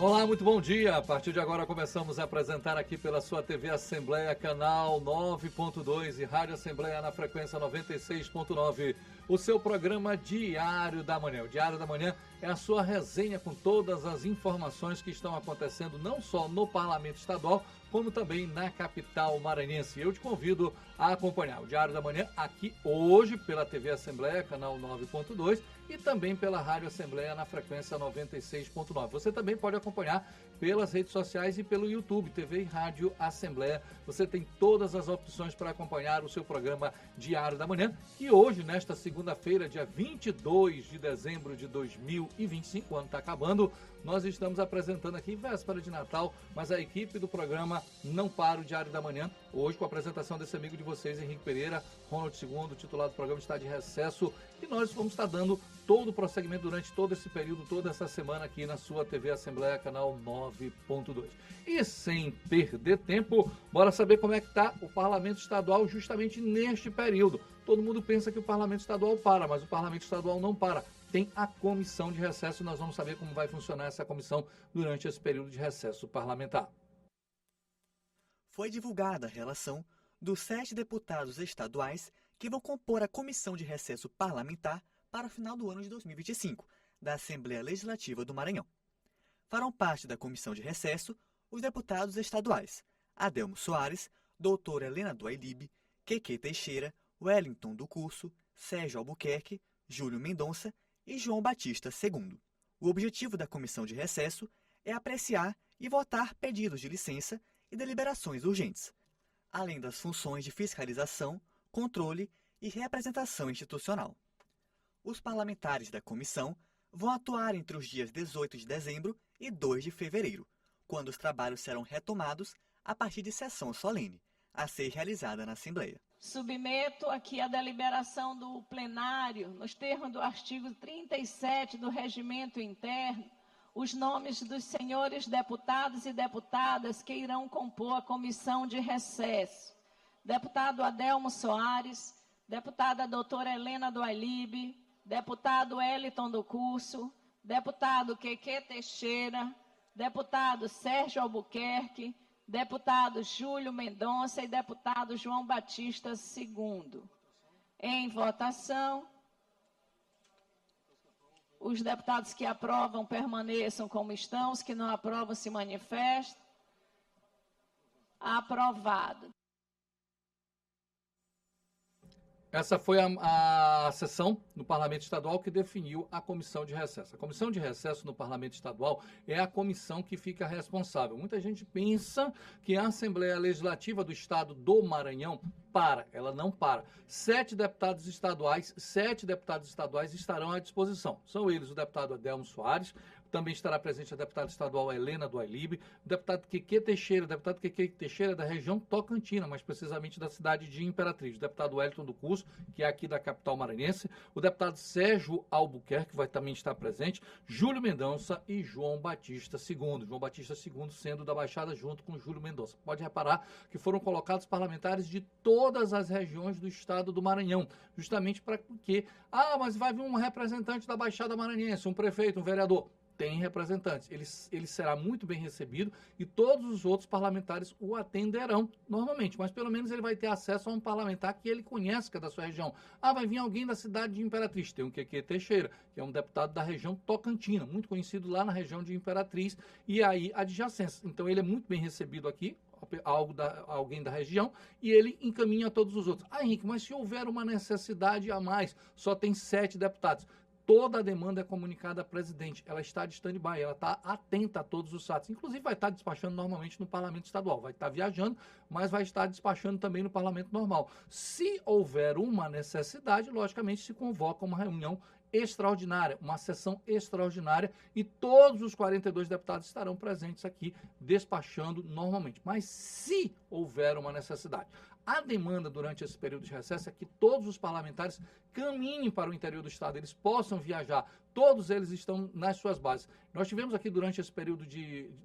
Olá, muito bom dia. A partir de agora começamos a apresentar aqui pela sua TV Assembleia, canal 9.2 e Rádio Assembleia na frequência 96.9. O seu programa Diário da Manhã. O Diário da Manhã é a sua resenha com todas as informações que estão acontecendo não só no Parlamento Estadual, como também na capital maranhense. Eu te convido a acompanhar o Diário da Manhã aqui hoje pela TV Assembleia, canal 9.2 e também pela Rádio Assembleia na frequência 96.9. Você também pode acompanhar pelas redes sociais e pelo YouTube, TV e Rádio Assembleia. Você tem todas as opções para acompanhar o seu programa Diário da Manhã. E hoje, nesta segunda-feira, dia 22 de dezembro de 2025, o ano está acabando, nós estamos apresentando aqui, véspera de Natal, mas a equipe do programa não para o Diário da Manhã. Hoje, com a apresentação desse amigo de vocês, Henrique Pereira, Ronald II, o titular do programa está de recesso, e nós vamos estar dando todo o prosseguimento durante todo esse período, toda essa semana aqui na sua TV Assembleia, canal 9.2. E sem perder tempo, bora saber como é que está o Parlamento Estadual justamente neste período. Todo mundo pensa que o Parlamento Estadual para, mas o Parlamento Estadual não para. Tem a comissão de recesso, nós vamos saber como vai funcionar essa comissão durante esse período de recesso parlamentar. Foi divulgada a relação dos 7 deputados estaduais que vão compor a comissão de recesso parlamentar para o final do ano de 2025, da Assembleia Legislativa do Maranhão. Farão parte da comissão de recesso os deputados estaduais Adelmo Soares, doutora Helena do Ailib, Queque Teixeira, Wellington do Curso, Sérgio Albuquerque, Júlio Mendonça e João Batista II. O objetivo da comissão de recesso é apreciar e votar pedidos de licença e deliberações urgentes, além das funções de fiscalização, controle e representação institucional. Os parlamentares da comissão vão atuar entre os dias 18 de dezembro e 2 de fevereiro, quando os trabalhos serão retomados a partir de sessão solene, a ser realizada na Assembleia. Submeto aqui a deliberação do plenário, nos termos do artigo 37 do Regimento Interno, os nomes dos senhores deputados e deputadas que irão compor a comissão de recesso. Deputado Adelmo Soares, deputada doutora Helena do Ailib, deputado Wellington do Curso, deputado Queque Teixeira, deputado Sérgio Albuquerque, deputado Júlio Mendonça e deputado João Batista II. Em votação, os deputados que aprovam permaneçam como estão, os que não aprovam se manifestem. Aprovado. Essa foi a sessão no Parlamento Estadual que definiu a comissão de recesso. A comissão de recesso no Parlamento Estadual é a comissão que fica responsável. Muita gente pensa que a Assembleia Legislativa do Estado do Maranhão para, ela não para. 7 deputados estaduais estarão à disposição. São eles o deputado Adelmo Soares, também estará presente a deputada estadual Helena do Ailib, o deputado Queque Teixeira, da região Tocantina, mais precisamente da cidade de Imperatriz, o deputado Wellington do Curso, que é aqui da capital maranhense, o deputado Sérgio Albuquerque, que vai também estar presente, Júlio Mendonça e João Batista II. João Batista II sendo da Baixada junto com Júlio Mendonça. Pode reparar que foram colocados parlamentares de todas as regiões do estado do Maranhão, justamente para que, mas vai vir um representante da Baixada Maranhense, um prefeito, um vereador. Tem representantes, ele será muito bem recebido e todos os outros parlamentares o atenderão normalmente, mas pelo menos ele vai ter acesso a um parlamentar que ele conhece, que é da sua região. Vai vir alguém da cidade de Imperatriz, tem o Queque Teixeira, que é um deputado da região Tocantina, muito conhecido lá na região de Imperatriz e aí adjacência. Então ele é muito bem recebido aqui, alguém da região, e ele encaminha a todos os outros. Henrique, mas se houver uma necessidade a mais, só tem 7 deputados. Toda a demanda é comunicada à presidente, ela está de stand-by, ela está atenta a todos os fatos, inclusive vai estar despachando normalmente no Parlamento Estadual, vai estar viajando, mas vai estar despachando também no Parlamento normal. Se houver uma necessidade, logicamente se convoca uma reunião extraordinária, uma sessão extraordinária e todos os 42 deputados estarão presentes aqui despachando normalmente. Mas se houver uma necessidade, a demanda durante esse período de recesso é que todos os parlamentares caminhem para o interior do estado, eles possam viajar, todos eles estão nas suas bases. Nós tivemos aqui durante esse período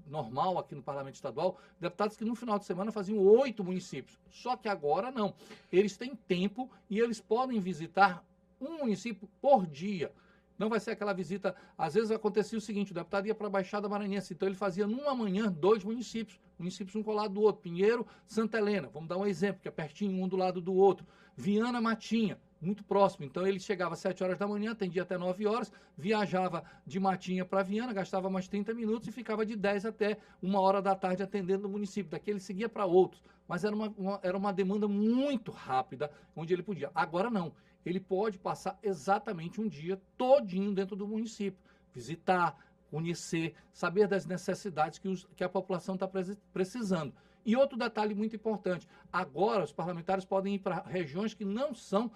normal aqui no Parlamento Estadual, deputados que no final de semana faziam 8 municípios, só que agora não. Eles têm tempo e eles podem visitar um município por dia. Não vai ser aquela visita... Às vezes acontecia o seguinte, o deputado ia para a Baixada Maranhense, então ele fazia numa manhã 2 municípios um colado do outro, Pinheiro, Santa Helena, vamos dar um exemplo, que é pertinho um do lado do outro, Viana, Matinha, muito próximo, então ele chegava às 7 horas da manhã, atendia até 9 horas, viajava de Matinha para Viana, gastava mais 30 minutos e ficava de 10 até 1 hora da tarde atendendo o município, daqui ele seguia para outros, mas era uma demanda muito rápida, onde ele podia. Agora não, ele pode passar exatamente um dia todinho dentro do município, visitar, conhecer, saber das necessidades que a população está precisando. E outro detalhe muito importante, agora os parlamentares podem ir para regiões que não são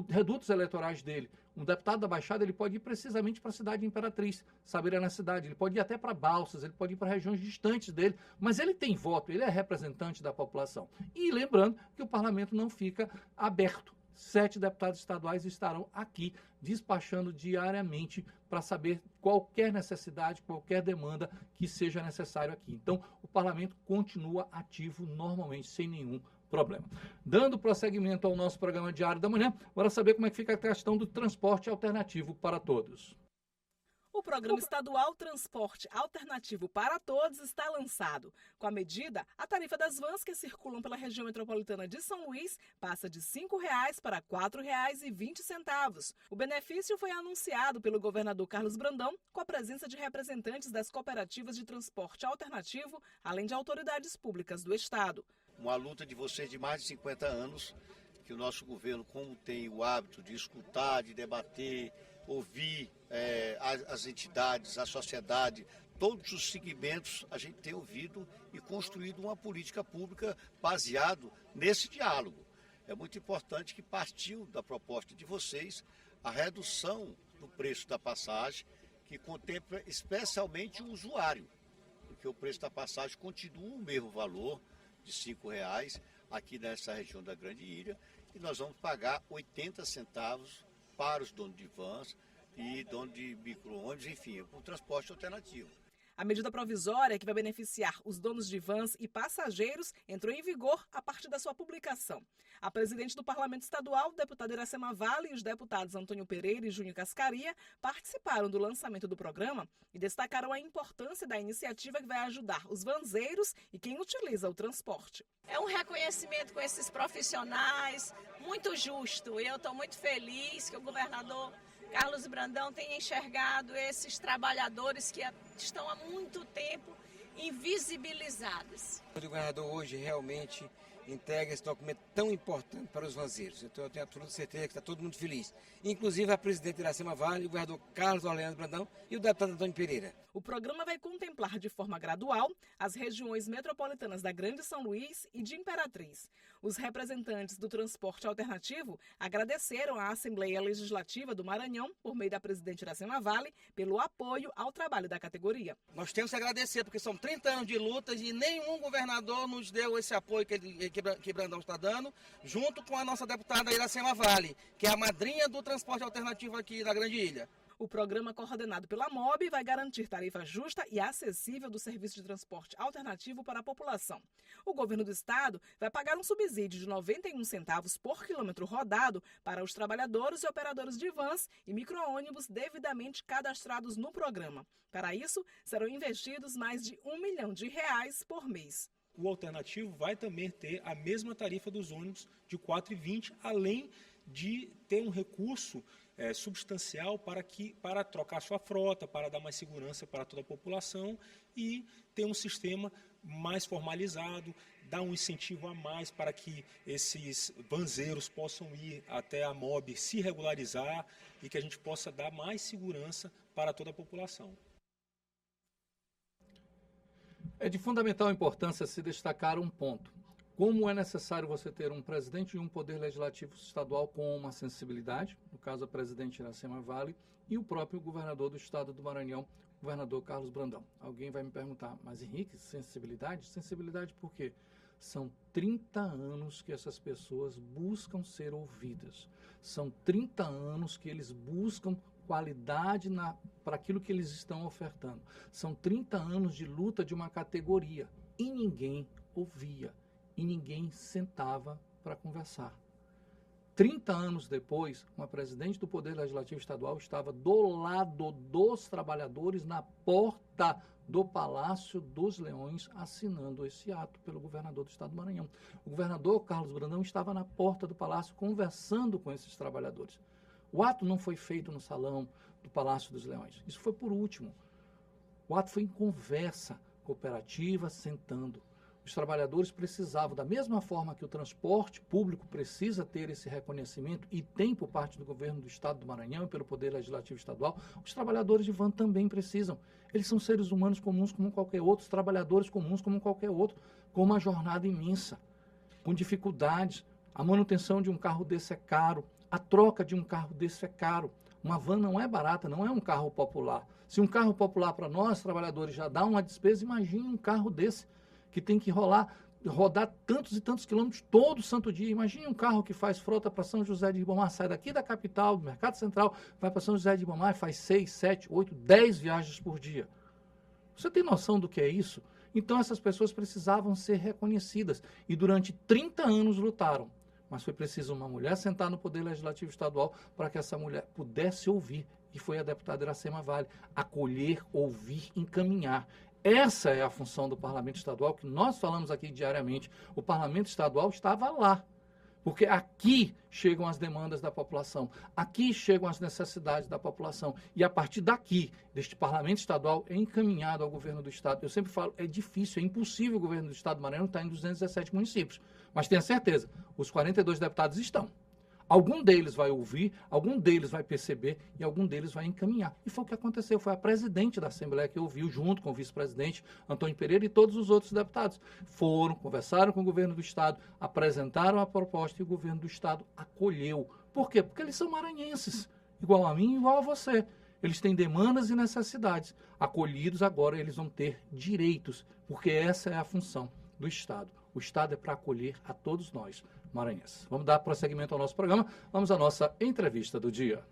redutos eleitorais dele. Um deputado da Baixada, ele pode ir precisamente para a cidade de Imperatriz, saber na cidade, ele pode ir até para Balsas, ele pode ir para regiões distantes dele, mas ele tem voto, ele é representante da população. E lembrando que o parlamento não fica aberto. 7 deputados estaduais estarão aqui despachando diariamente para saber qualquer necessidade, qualquer demanda que seja necessário aqui. Então, o parlamento continua ativo normalmente, sem nenhum problema. Dando prosseguimento ao nosso programa Diário da Manhã, bora saber como é que fica a questão do transporte alternativo para todos. O Programa Estadual Transporte Alternativo para Todos está lançado. Com a medida, a tarifa das vans que circulam pela região metropolitana de São Luís passa de R$ 5,00 para R$ 4,20. O benefício foi anunciado pelo governador Carlos Brandão, com a presença de representantes das cooperativas de transporte alternativo, além de autoridades públicas do Estado. Uma luta de vocês de mais de 50 anos, que o nosso governo, como tem o hábito de escutar, de debater, ouvir as entidades, a sociedade, todos os segmentos, a gente tem ouvido e construído uma política pública baseado nesse diálogo. É muito importante que partiu da proposta de vocês a redução do preço da passagem, que contempla especialmente o usuário, porque o preço da passagem continua o mesmo valor de R$ 5,00 aqui nessa região da Grande Ilha, e nós vamos pagar 80 centavos para os donos de vans e donos de micro-ônibus, enfim, o transporte alternativo. A medida provisória, que vai beneficiar os donos de vans e passageiros, entrou em vigor a partir da sua publicação. A presidente do Parlamento Estadual, deputada Iracema Vale, e os deputados Antônio Pereira e Júnior Cascaria participaram do lançamento do programa e destacaram a importância da iniciativa que vai ajudar os vanzeiros e quem utiliza o transporte. É um reconhecimento com esses profissionais muito justo. Eu estou muito feliz que o governador Carlos Brandão tenha enxergado esses trabalhadores que estão há muito tempo invisibilizados. O governador hoje realmente entrega esse documento tão importante para os vanzeiros. Então eu tenho absoluta certeza que está todo mundo feliz. Inclusive a presidente Iracema Vale, o governador Carlos Orleano Brandão e o deputado Antônio Pereira. O programa vai contemplar de forma gradual as regiões metropolitanas da Grande São Luís e de Imperatriz. Os representantes do transporte alternativo agradeceram à Assembleia Legislativa do Maranhão, por meio da presidente Iracema Vale, pelo apoio ao trabalho da categoria. Nós temos que agradecer, porque são 30 anos de lutas e nenhum governador nos deu esse apoio que Brandão está dando, junto com a nossa deputada Iracema Vale, que é a madrinha do transporte alternativo aqui da Grande Ilha. O programa coordenado pela MOB vai garantir tarifa justa e acessível do serviço de transporte alternativo para a população. O governo do estado vai pagar um subsídio de 91 centavos por quilômetro rodado para os trabalhadores e operadores de vans e micro-ônibus devidamente cadastrados no programa. Para isso, serão investidos mais de R$ 1 milhão por mês. O alternativo vai também ter a mesma tarifa dos ônibus de R$ 4,20, além de ter um recurso substancial para trocar sua frota, para dar mais segurança para toda a população e ter um sistema mais formalizado, dar um incentivo a mais para que esses vanzeiros possam ir até a MOB se regularizar e que a gente possa dar mais segurança para toda a população. É de fundamental importância se destacar um ponto. Como é necessário você ter um presidente e um poder legislativo estadual com uma sensibilidade, no caso a presidente Iracema Vale, e o próprio governador do estado do Maranhão, governador Carlos Brandão. Alguém vai me perguntar, mas Henrique, sensibilidade? Sensibilidade por quê? São 30 anos que essas pessoas buscam ser ouvidas. São 30 anos que eles buscam qualidade para aquilo que eles estão ofertando. São 30 anos de luta de uma categoria e ninguém ouvia. E ninguém sentava para conversar. 30 anos depois, uma presidente do Poder Legislativo Estadual estava do lado dos trabalhadores na porta do Palácio dos Leões assinando esse ato pelo governador do estado do Maranhão. O governador Carlos Brandão estava na porta do palácio conversando com esses trabalhadores. O ato não foi feito no salão do Palácio dos Leões. Isso foi por último. O ato foi em conversa cooperativa, sentando. Os trabalhadores precisavam, da mesma forma que o transporte público precisa ter esse reconhecimento e tem por parte do governo do estado do Maranhão e pelo Poder Legislativo Estadual, os trabalhadores de van também precisam. Eles são seres humanos comuns como qualquer outro, trabalhadores comuns como qualquer outro, com uma jornada imensa, com dificuldades. A manutenção de um carro desse é caro, a troca de um carro desse é caro. Uma van não é barata, não é um carro popular. Se um carro popular para nós, trabalhadores, já dá uma despesa, imagine um carro desse, que tem que rodar tantos e tantos quilômetros todo santo dia. Imagine um carro que faz frota para São José de Ribamar, sai daqui da capital, do Mercado Central, vai para São José de Ribamar e faz 6, 7, 8, 10 viagens por dia. Você tem noção do que é isso? Então essas pessoas precisavam ser reconhecidas e durante 30 anos lutaram. Mas foi preciso uma mulher sentar no Poder Legislativo Estadual para que essa mulher pudesse ouvir. E foi a deputada Iracema Vale, acolher, ouvir, encaminhar. Essa é a função do Parlamento Estadual, que nós falamos aqui diariamente. O Parlamento Estadual estava lá, porque aqui chegam as demandas da população, aqui chegam as necessidades da população, e a partir daqui, deste Parlamento Estadual, é encaminhado ao governo do Estado. Eu sempre falo, é difícil, é impossível o governo do Estado do Maranhão estar em 217 municípios, mas tenha certeza, os 42 deputados estão. Algum deles vai ouvir, algum deles vai perceber e algum deles vai encaminhar. E foi o que aconteceu, foi a presidente da Assembleia que ouviu, junto com o vice-presidente Antônio Pereira e todos os outros deputados. Foram, conversaram com o governo do Estado, apresentaram a proposta e o governo do Estado acolheu. Por quê? Porque eles são maranhenses, igual a mim, igual a você. Eles têm demandas e necessidades. Acolhidos agora, eles vão ter direitos, porque essa é a função do Estado. O Estado é para acolher a todos nós, maranhenses. Vamos dar prosseguimento ao nosso programa. Vamos à nossa entrevista do dia.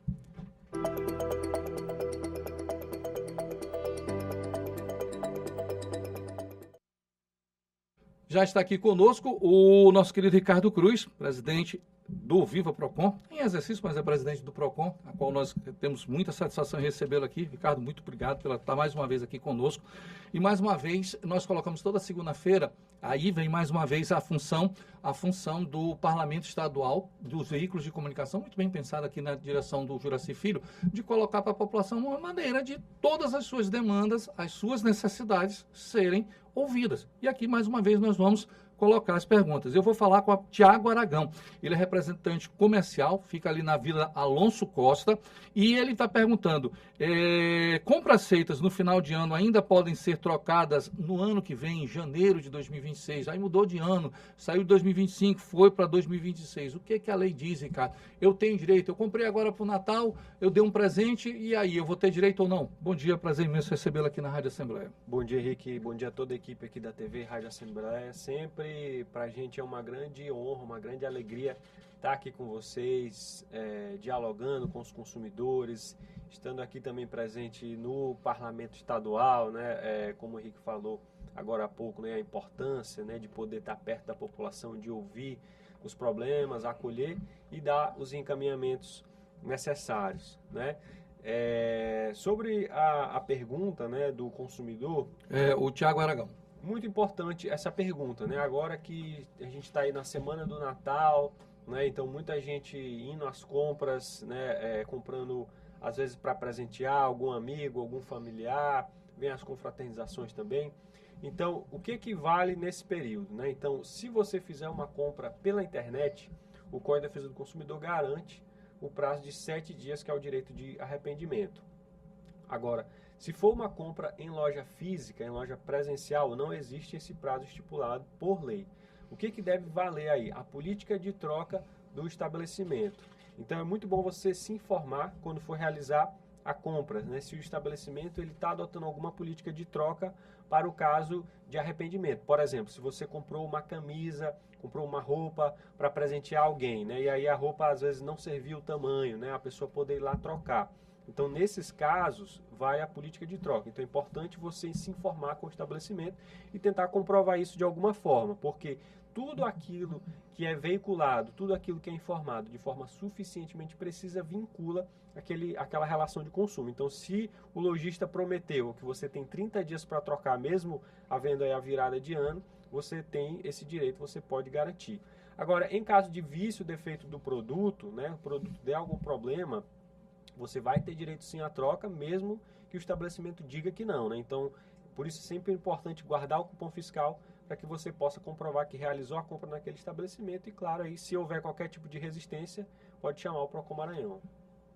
Já está aqui conosco o nosso querido Ricardo Cruz, presidente do Viva Procon, em exercício, mas é presidente do Procon, a qual nós temos muita satisfação em recebê-lo aqui. Ricardo, muito obrigado por estar mais uma vez aqui conosco. E mais uma vez, nós colocamos toda segunda-feira, aí vem mais uma vez a função do Parlamento Estadual, dos veículos de comunicação, muito bem pensada aqui na direção do Juraci Filho, de colocar para a população uma maneira de todas as suas demandas, as suas necessidades serem ouvidas. E aqui, mais uma vez, nós vamos colocar as perguntas. Eu vou falar com o Tiago Aragão. Ele é representante comercial, fica ali na Vila Alonso Costa, e ele está perguntando, compras feitas no final de ano ainda podem ser trocadas no ano que vem, em janeiro de 2026? Aí mudou de ano, saiu de 2025, foi para 2026. O que a lei diz, Ricardo? Eu tenho direito, eu comprei agora para o Natal, eu dei um presente, e aí, eu vou ter direito ou não? Bom dia, prazer imenso recebê-lo aqui na Rádio Assembleia. Bom dia, Henrique, bom dia a toda a equipe aqui da TV Rádio Assembleia. Sempre para a gente é uma grande honra, uma grande alegria estar aqui com vocês, dialogando com os consumidores, estando aqui também presente no Parlamento Estadual, né, como o Henrique falou agora há pouco, né, a importância, né, de poder estar perto da população, de ouvir os problemas, acolher e dar os encaminhamentos necessários, né? Sobre a pergunta, né, do consumidor... o Tiago Aragão. Muito importante essa pergunta, né? Agora que a gente está aí na semana do Natal, né? Então muita gente indo às compras, né? Comprando às vezes para presentear algum amigo, algum familiar, vem as confraternizações também. Então o que vale nesse período, né? Então se você fizer uma compra pela internet, o Código de Defesa do Consumidor garante o prazo de 7 dias, que é o direito de arrependimento. Agora, se for uma compra em loja física, em loja presencial, não existe esse prazo estipulado por lei. O que deve valer aí? A política de troca do estabelecimento. Então é muito bom você se informar quando for realizar a compra, né? Se o estabelecimento está adotando alguma política de troca para o caso de arrependimento. Por exemplo, se você comprou uma camisa, comprou uma roupa para presentear alguém, né? E aí a roupa às vezes não serviu o tamanho, né? A pessoa poder ir lá trocar. Então, nesses casos, vai a política de troca. Então, é importante você se informar com o estabelecimento e tentar comprovar isso de alguma forma, porque tudo aquilo que é veiculado, tudo aquilo que é informado de forma suficientemente precisa vincula aquela relação de consumo. Então, se o lojista prometeu que você tem 30 dias para trocar, mesmo havendo aí a virada de ano, você tem esse direito, você pode garantir. Agora, em caso de vício, defeito do produto, né, o produto der algum problema, você vai ter direito sim à troca, mesmo que o estabelecimento diga que não, né? Então, por isso é sempre importante guardar o cupom fiscal para que você possa comprovar que realizou a compra naquele estabelecimento e, claro, aí, se houver qualquer tipo de resistência, pode chamar o Procon Maranhão.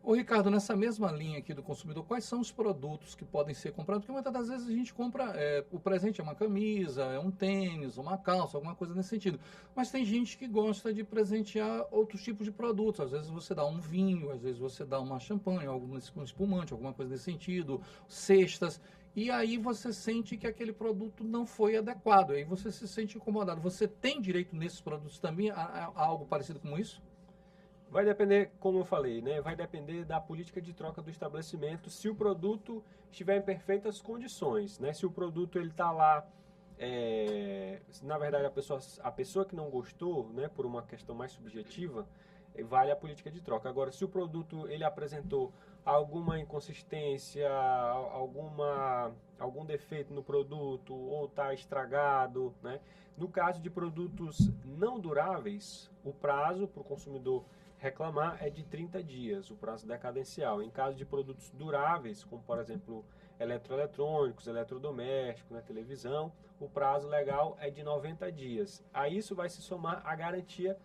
Ô Ricardo, nessa mesma linha aqui do consumidor, quais são os produtos que podem ser comprados? Porque muitas das vezes a gente compra, o presente é uma camisa, é um tênis, uma calça, alguma coisa nesse sentido. Mas tem gente que gosta de presentear outros tipos de produtos. Às vezes você dá um vinho, às vezes você dá uma champanhe, um espumante, alguma coisa nesse sentido, cestas. E aí você sente que aquele produto não foi adequado. Aí você se sente incomodado. Você tem direito nesses produtos também a algo parecido com isso? Vai depender, como eu falei, né? Vai depender da política de troca do estabelecimento, se o produto estiver em perfeitas condições, né? Se o produto ele está lá, na verdade a pessoa que não gostou, né, por uma questão mais subjetiva, vale a política de troca. Agora, se o produto ele apresentou alguma inconsistência, algum defeito no produto ou está estragado, né? No caso de produtos não duráveis, o prazo para o consumidor reclamar é de 30 dias, o prazo decadencial. Em caso de produtos duráveis, como por exemplo eletroeletrônicos, eletrodomésticos, né, televisão, o prazo legal é de 90 dias. A isso vai se somar a garantia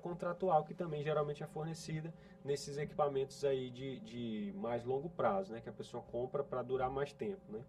contratual, que também geralmente é fornecida nesses equipamentos aí de mais longo prazo, né, que a pessoa compra para durar mais tempo, né?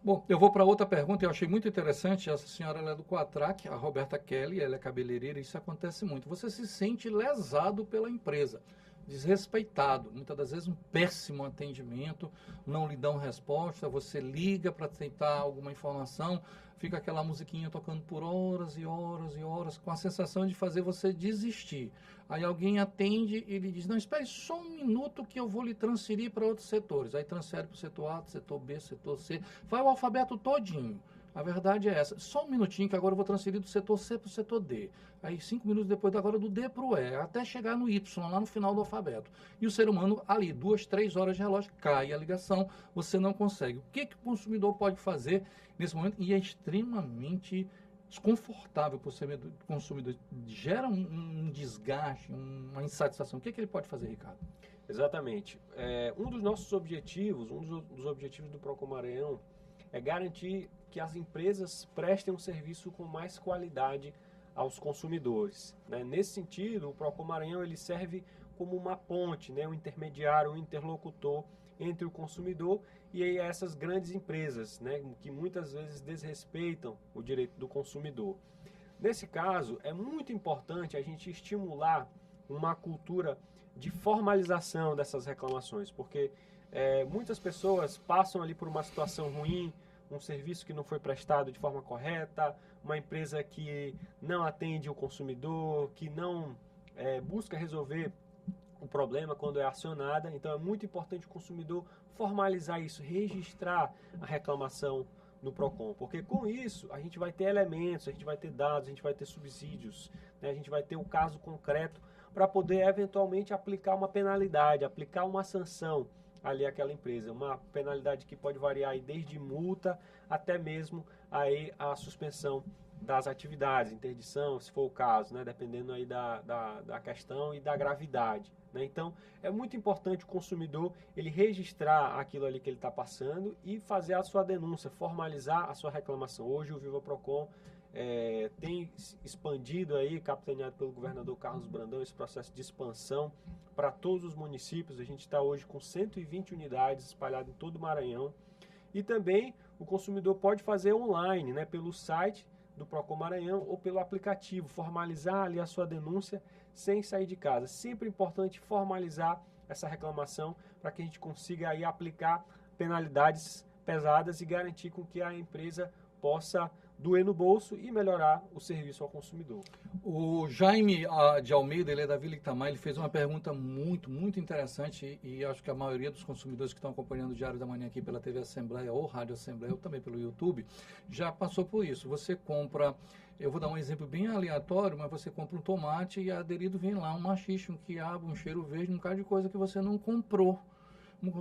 Bom, eu vou para outra pergunta, eu achei muito interessante. Essa senhora ela é do Quatrac, a Roberta Kelly, ela é cabeleireira, isso acontece muito. Você se sente lesado pela empresa, desrespeitado, muitas das vezes um péssimo atendimento, não lhe dão resposta, você liga para tentar alguma informação, fica aquela musiquinha tocando por horas e horas e horas, com a sensação de fazer você desistir. Aí alguém atende e lhe diz, não, espere só um minuto que eu vou lhe transferir para outros setores. Aí transfere para o setor A, setor B, setor C, vai o alfabeto todinho. A verdade é essa. Só um minutinho que agora eu vou transferir do setor C para o setor D. Aí 5 minutos depois, agora do D para o E, até chegar no Y, lá no final do alfabeto. E o ser humano, ali, 2, 3 horas de relógio, cai a ligação, você não consegue. O que o consumidor pode fazer nesse momento? E é extremamente desconfortável para o consumidor. Gera um desgaste, uma insatisfação. O que ele pode fazer, Ricardo? Exatamente. Um dos nossos objetivos, dos objetivos do Procon Maranhão, é garantir que as empresas prestem um serviço com mais qualidade aos consumidores, né? Nesse sentido, o Procon Maranhão ele serve como uma ponte, né? Um intermediário, um interlocutor entre o consumidor e aí essas grandes empresas, né? Que muitas vezes desrespeitam o direito do consumidor. Nesse caso, é muito importante a gente estimular uma cultura de formalização dessas reclamações, porque muitas pessoas passam ali por uma situação ruim, um serviço que não foi prestado de forma correta, uma empresa que não atende o consumidor, que não busca resolver o problema quando é acionada. Então é muito importante o consumidor formalizar isso, registrar a reclamação no Procon, porque com isso a gente vai ter elementos, a gente vai ter dados, a gente vai ter subsídios, né? A gente vai ter um caso concreto para poder eventualmente aplicar uma penalidade, aplicar uma sanção ali àquela empresa, uma penalidade que pode variar aí desde multa até mesmo aí a suspensão das atividades, interdição, se for o caso, né, dependendo aí da questão e da gravidade, né? Então, é muito importante o consumidor ele registrar aquilo ali que ele está passando e fazer a sua denúncia, formalizar a sua reclamação. Hoje o Viva Procon tem expandido aí, capitaneado pelo governador Carlos Brandão, esse processo de expansão para todos os municípios. A gente está hoje com 120 unidades espalhadas em todo o Maranhão. E também o consumidor pode fazer online, né, pelo site do Procon Maranhão ou pelo aplicativo, formalizar ali a sua denúncia sem sair de casa. Sempre importante formalizar essa reclamação para que a gente consiga aí aplicar penalidades pesadas e garantir com que a empresa possa doer no bolso e melhorar o serviço ao consumidor. O Jaime de Almeida, ele é da Vila Itamar, ele fez uma pergunta muito interessante e acho que a maioria dos consumidores que estão acompanhando o Diário da Manhã aqui pela TV Assembleia ou Rádio Assembleia ou também pelo YouTube, já passou por isso. Você compra, eu vou dar um exemplo bem aleatório, mas você compra um tomate e aderido vem lá um maxixe, um quiabo, um cheiro verde, um bocado de coisa que você não comprou.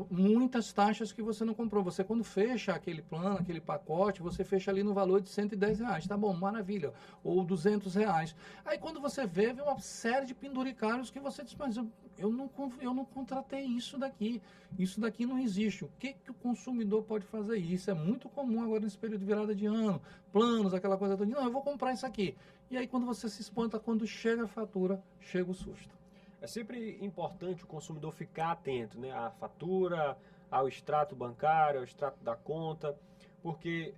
Muitas taxas que você não comprou. Você, quando fecha aquele plano, aquele pacote, você fecha ali no valor de R$110. Tá bom, maravilha. Ou R$200. Aí, quando você vê uma série de penduricários que você diz, mas eu não contratei isso daqui. Isso daqui não existe. O que o consumidor pode fazer? Isso é muito comum agora nesse período de virada de ano. Planos, aquela coisa toda. Não, eu vou comprar isso aqui. E aí, quando você se espanta, quando chega a fatura, chega o susto. É sempre importante o consumidor ficar atento, né, à fatura, ao extrato bancário, ao extrato da conta, porque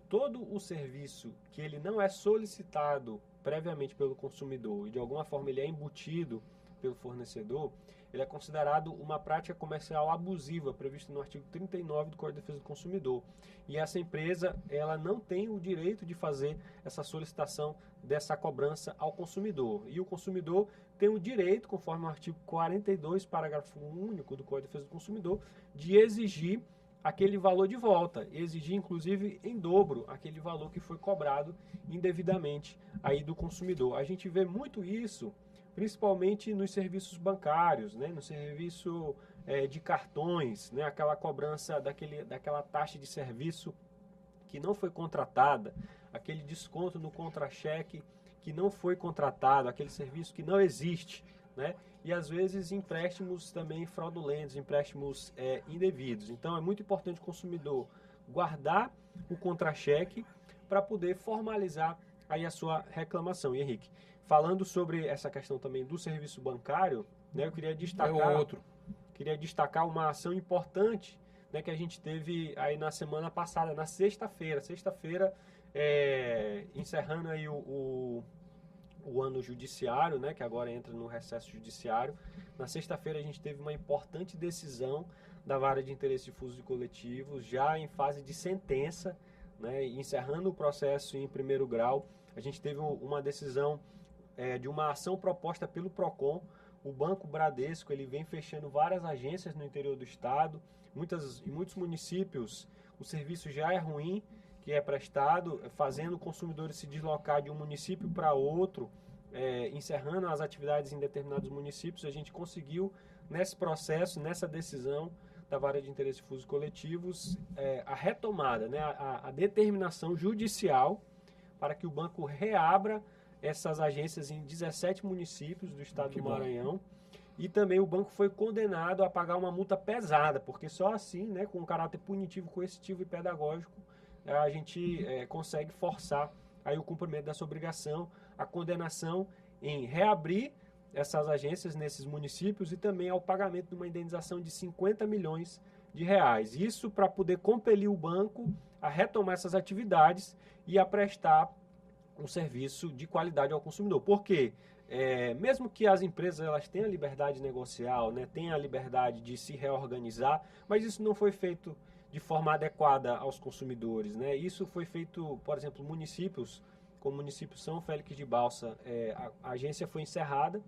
todo o serviço que ele não é solicitado previamente pelo consumidor e de alguma forma ele é embutido pelo fornecedor, ele é considerado uma prática comercial abusiva, prevista no artigo 39 do Código de Defesa do Consumidor. E essa empresa, ela não tem o direito de fazer essa solicitação dessa cobrança ao consumidor. E o consumidor tem o direito, conforme o artigo 42, parágrafo único do Código de Defesa do Consumidor, de exigir aquele valor de volta, exigir inclusive em dobro aquele valor que foi cobrado indevidamente aí do consumidor. A gente vê muito isso principalmente nos serviços bancários, né, no serviço de cartões, né, aquela cobrança daquela taxa de serviço que não foi contratada, aquele desconto no contra-cheque que não foi contratado, aquele serviço que não existe, né, e às vezes empréstimos também fraudulentos, empréstimos indevidos. Então é muito importante o consumidor guardar o contra-cheque para poder formalizar aí a sua reclamação. E Henrique, falando sobre essa questão também do serviço bancário, né, eu queria destacar uma ação importante, né, que a gente teve aí na semana passada, na sexta-feira, encerrando aí o ano judiciário, né, que agora entra no recesso judiciário. Na sexta-feira a gente teve uma importante decisão da Vara de Interesse Difuso e Coletivos, já em fase de sentença, né, encerrando o processo em primeiro grau. A gente teve uma decisão de uma ação proposta pelo PROCON. O Banco Bradesco ele vem fechando várias agências no interior do estado. Em muitos municípios o serviço já é ruim, que é prestado, fazendo consumidores se deslocar de um município para outro, encerrando as atividades em determinados municípios. A gente conseguiu, nesse processo, nessa decisão da Vara de Interesse Difuso e Coletivos, a retomada, né, a determinação judicial para que o banco reabra essas agências em 17 municípios do estado do Maranhão. E também o banco foi condenado a pagar uma multa pesada, porque só assim, né, com um caráter punitivo, coercitivo e pedagógico, a gente consegue forçar aí o cumprimento dessa obrigação, a condenação em reabrir essas agências nesses municípios e também ao pagamento de uma indenização de R$50 milhões. Isso para poder compelir o banco a retomar essas atividades e a prestar um serviço de qualidade ao consumidor. Por quê? Mesmo que as empresas elas tenham a liberdade negocial, né, tenham a liberdade de se reorganizar, mas isso não foi feito de forma adequada aos consumidores, né? Isso foi feito, por exemplo, municípios, como o município São Félix de Balsa, a agência foi encerrada,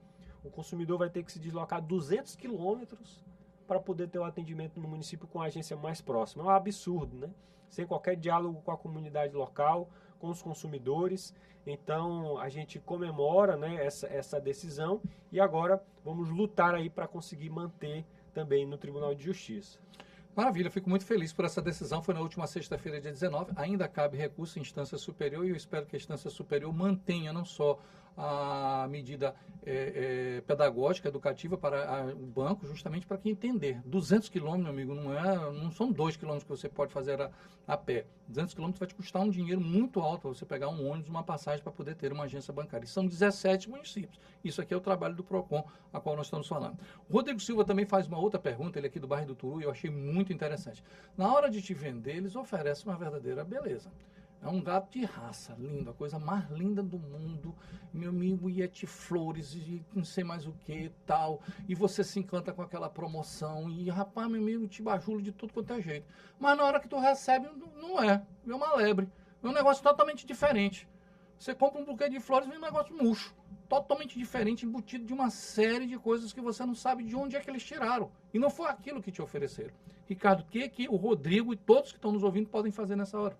o consumidor vai ter que se deslocar 200 quilômetros para poder ter o atendimento no município com a agência mais próxima. É um absurdo, né? Sem qualquer diálogo com a comunidade local, com os consumidores. Então a gente comemora, né, essa decisão e agora vamos lutar aí para conseguir manter também no Tribunal de Justiça. Maravilha, fico muito feliz por essa decisão. Foi na última sexta-feira, dia 19. Ainda cabe recurso em instância superior e eu espero que a instância superior mantenha não só a medida pedagógica, educativa para o banco, justamente para que entender. 200 quilômetros, meu amigo, não são 2 quilômetros que você pode fazer a pé. 200 quilômetros vai te custar um dinheiro muito alto para você pegar um ônibus, uma passagem para poder ter uma agência bancária. E são 17 municípios. Isso aqui é o trabalho do PROCON, a qual nós estamos falando. O Rodrigo Silva também faz uma outra pergunta, ele é aqui do bairro do Turu, e eu achei muito interessante. Na hora de te vender, eles oferecem uma verdadeira beleza. É um gato de raça, lindo, a coisa mais linda do mundo, meu amigo, e flores, e não sei mais o que tal, e você se encanta com aquela promoção, e rapaz, meu amigo, te bajulo de tudo quanto é jeito. Mas na hora que tu recebe, não é uma lebre. É um negócio totalmente diferente. Você compra um buquê de flores e vem um negócio murcho. Totalmente diferente, embutido de uma série de coisas que você não sabe de onde é que eles tiraram. E não foi aquilo que te ofereceram. Ricardo, o que o Rodrigo e todos que estão nos ouvindo podem fazer nessa hora?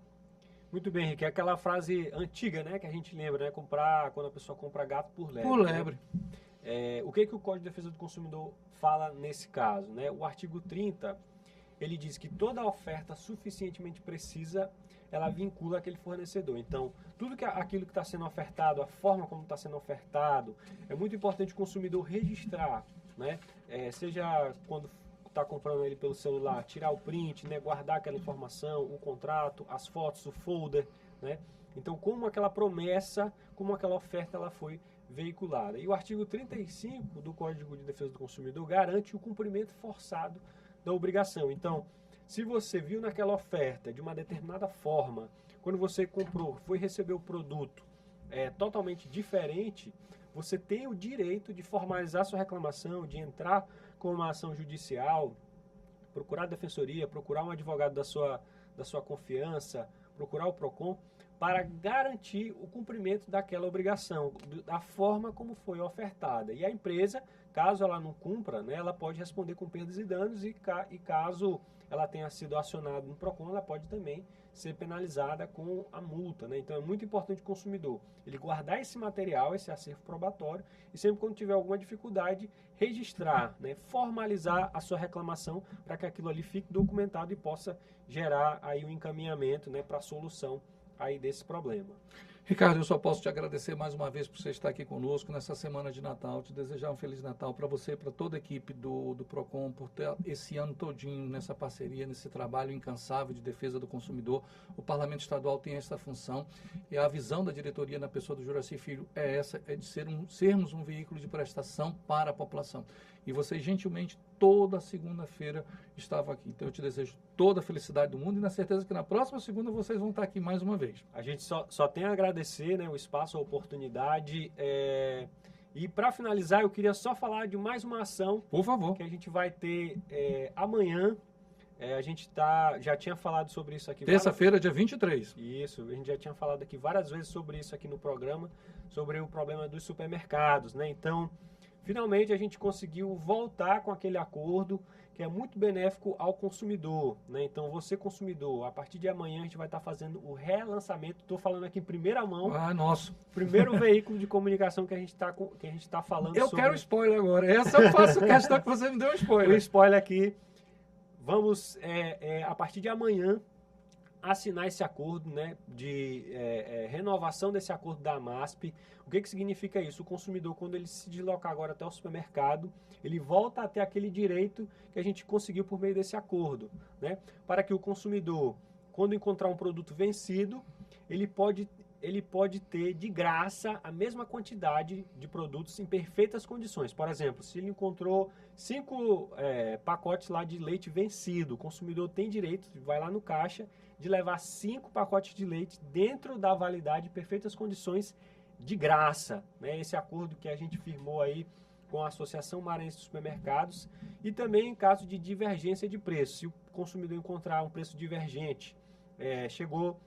Muito bem, Henrique. É aquela frase antiga, né, que a gente lembra, né? Quando a pessoa compra gato por lebre. Por lebre. Né? O que o Código de Defesa do Consumidor fala nesse caso, né? O artigo 30, ele diz que toda oferta suficientemente precisa, ela vincula aquele fornecedor. Então, aquilo que está sendo ofertado, a forma como está sendo ofertado, é muito importante o consumidor registrar, né? Seja quando está comprando ele pelo celular, tirar o print, né? Guardar aquela informação, o contrato, as fotos, o folder, né? Então, como aquela promessa, como aquela oferta ela foi veiculada. E o artigo 35 do Código de Defesa do Consumidor garante o cumprimento forçado da obrigação. Então, se você viu naquela oferta de uma determinada forma, quando você comprou, foi receber o produto totalmente diferente, você tem o direito de formalizar sua reclamação, de entrar com uma ação judicial, procurar a defensoria, procurar um advogado da sua confiança, procurar o PROCON, para garantir o cumprimento daquela obrigação, da forma como foi ofertada. E a empresa, caso ela não cumpra, né, ela pode responder com perdas e danos e caso ela tenha sido acionada no PROCON, ela pode também ser penalizada com a multa, né? Então é muito importante o consumidor ele guardar esse material, esse acervo probatório, e sempre quando tiver alguma dificuldade, registrar, né? Formalizar a sua reclamação para que aquilo ali fique documentado e possa gerar aí um encaminhamento, né, para a solução aí desse problema. Ricardo, eu só posso te agradecer mais uma vez por você estar aqui conosco nessa semana de Natal, te desejar um Feliz Natal para você e para toda a equipe do PROCON, por ter esse ano todinho nessa parceria, nesse trabalho incansável de defesa do consumidor. O Parlamento Estadual tem essa função e a visão da diretoria na pessoa do Juracy Filho é essa, é de sermos um veículo de prestação para a população. E você, gentilmente, toda segunda-feira estava aqui. Então, eu te desejo toda a felicidade do mundo e na certeza que na próxima segunda vocês vão estar aqui mais uma vez. A gente só tem a agradecer, né, o espaço, a oportunidade. E para finalizar, eu queria só falar de mais uma ação. Por favor. Que a gente vai ter amanhã. A gente já tinha falado sobre isso aqui. Terça-feira, dia 23. Isso, a gente já tinha falado aqui várias vezes sobre isso aqui no programa, sobre o problema dos supermercados, né? Então, finalmente a gente conseguiu voltar com aquele acordo que é muito benéfico ao consumidor, né? Então, você consumidor, a partir de amanhã a gente vai estar fazendo o relançamento. Estou falando aqui em primeira mão. Ah, nosso. Primeiro veículo de comunicação que a gente está falando sobre. Eu quero spoiler agora. Essa eu faço questão que você me deu um spoiler. O spoiler aqui. Vamos, a partir de amanhã, assinar esse acordo, né, de renovação desse acordo da AMASP. O que significa isso? O consumidor, quando ele se deslocar agora até o supermercado, ele volta a ter aquele direito que a gente conseguiu por meio desse acordo, né? Para que o consumidor, quando encontrar um produto vencido, ele pode ter de graça a mesma quantidade de produtos em perfeitas condições. Por exemplo, se ele encontrou 5 pacotes lá de leite vencido, o consumidor tem direito, vai lá no caixa, de levar 5 pacotes de leite dentro da validade em perfeitas condições de graça, né? Esse acordo que a gente firmou aí com a Associação Maranhense de Supermercados, e também em caso de divergência de preço. Se o consumidor encontrar um preço divergente, chegou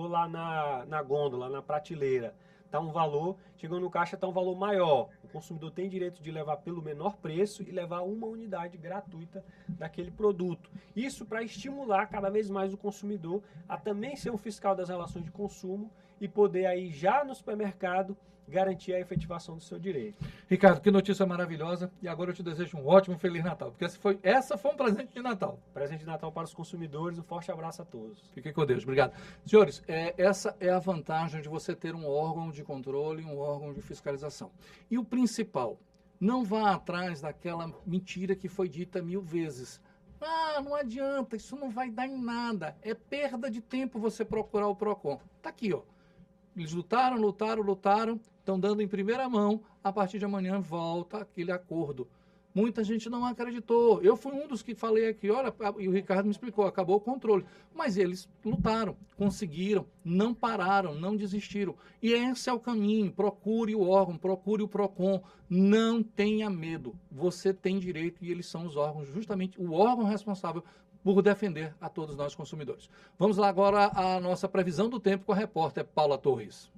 lá na gôndola, na prateleira, está um valor, chegou no caixa, está um valor maior. O consumidor tem direito de levar pelo menor preço e levar uma unidade gratuita daquele produto. Isso para estimular cada vez mais o consumidor a também ser um fiscal das relações de consumo e poder aí já no supermercado garantir a efetivação do seu direito. Ricardo, que notícia maravilhosa. E agora eu te desejo um ótimo Feliz Natal, porque essa foi um presente de Natal. Presente de Natal para os consumidores. Um forte abraço a todos. Fiquem com Deus. Obrigado. Senhores, essa é a vantagem de você ter um órgão de controle, um órgão de fiscalização. E o principal, não vá atrás daquela mentira que foi dita 1000 vezes. Ah, não adianta, isso não vai dar em nada. É perda de tempo você procurar o PROCON. Tá aqui, ó. Eles lutaram, estão dando em primeira mão, a partir de amanhã volta aquele acordo. Muita gente não acreditou. Eu fui um dos que falei aqui, olha, e o Ricardo me explicou, acabou o controle. Mas eles lutaram, conseguiram, não pararam, não desistiram. E esse é o caminho. Procure o órgão, procure o PROCON. Não tenha medo. Você tem direito e eles são os órgãos, justamente o órgão responsável por defender a todos nós consumidores. Vamos lá agora à nossa previsão do tempo com a repórter Paula Torres.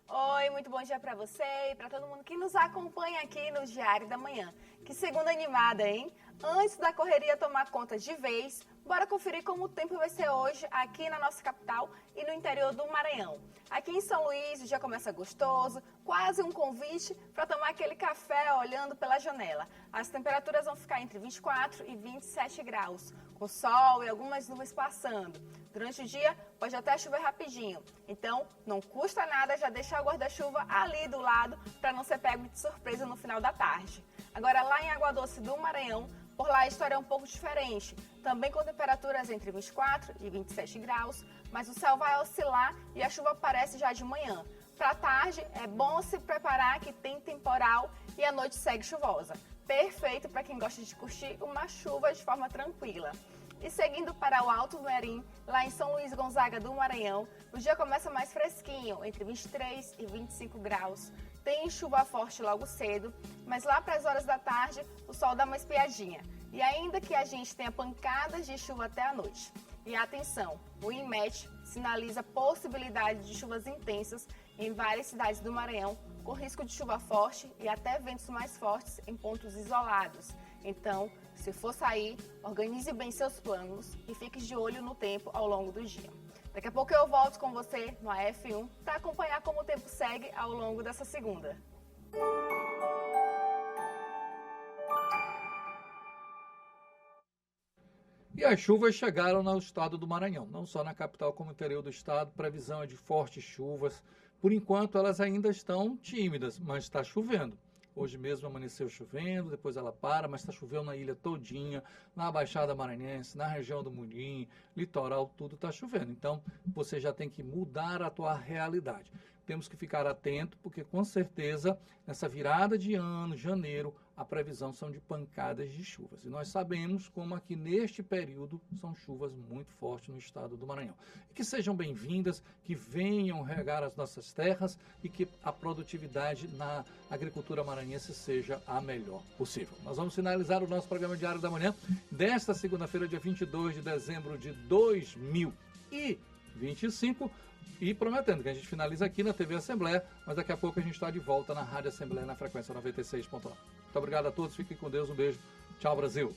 Oi, muito bom dia para você e para todo mundo que nos acompanha aqui no Diário da Manhã. Que segunda animada, hein? Antes da correria tomar conta de vez, bora conferir como o tempo vai ser hoje aqui na nossa capital e no interior do Maranhão. Aqui em São Luís o dia começa gostoso, quase um convite para tomar aquele café olhando pela janela. As temperaturas vão ficar entre 24 e 27 graus, com sol e algumas nuvens passando. Durante o dia pode até chover rapidinho, então não custa nada já deixar o guarda-chuva ali do lado para não ser pego de surpresa no final da tarde. Agora lá em Água Doce do Maranhão, por lá a história é um pouco diferente, também com temperaturas entre 24 e 27 graus, mas o céu vai oscilar e a chuva aparece já de manhã. Para a tarde é bom se preparar que tem temporal e a noite segue chuvosa. Perfeito para quem gosta de curtir uma chuva de forma tranquila. E seguindo para o Alto Merim, lá em São Luís Gonzaga do Maranhão, o dia começa mais fresquinho, entre 23 e 25 graus. Tem chuva forte logo cedo, mas lá para as horas da tarde o sol dá uma espiadinha. E ainda que a gente tenha pancadas de chuva até a noite. E atenção, o INMET sinaliza possibilidade de chuvas intensas em várias cidades do Maranhão, com risco de chuva forte e até ventos mais fortes em pontos isolados. Então, se for sair, organize bem seus planos e fique de olho no tempo ao longo do dia. Daqui a pouco eu volto com você no AF1 para acompanhar como o tempo segue ao longo dessa segunda. E as chuvas chegaram no estado do Maranhão, não só na capital como no interior do estado. Previsão é de fortes chuvas. Por enquanto elas ainda estão tímidas, mas está chovendo. Hoje mesmo amanheceu chovendo, depois ela para, mas está chovendo na ilha todinha, na Baixada Maranhense, na região do Mundim, litoral, tudo está chovendo. Então, você já tem que mudar a tua realidade. Temos que ficar atento, porque com certeza, nessa virada de ano, janeiro, a previsão são de pancadas de chuvas. E nós sabemos como aqui neste período são chuvas muito fortes no estado do Maranhão. E que sejam bem-vindas, que venham regar as nossas terras e que a produtividade na agricultura maranhense seja a melhor possível. Nós vamos finalizar o nosso programa Diário da Manhã desta segunda-feira, dia 22 de dezembro de 2025. E prometendo que a gente finaliza aqui na TV Assembleia, mas daqui a pouco a gente está de volta na Rádio Assembleia na frequência 96.9. Muito obrigado a todos, fiquem com Deus, um beijo. Tchau, Brasil.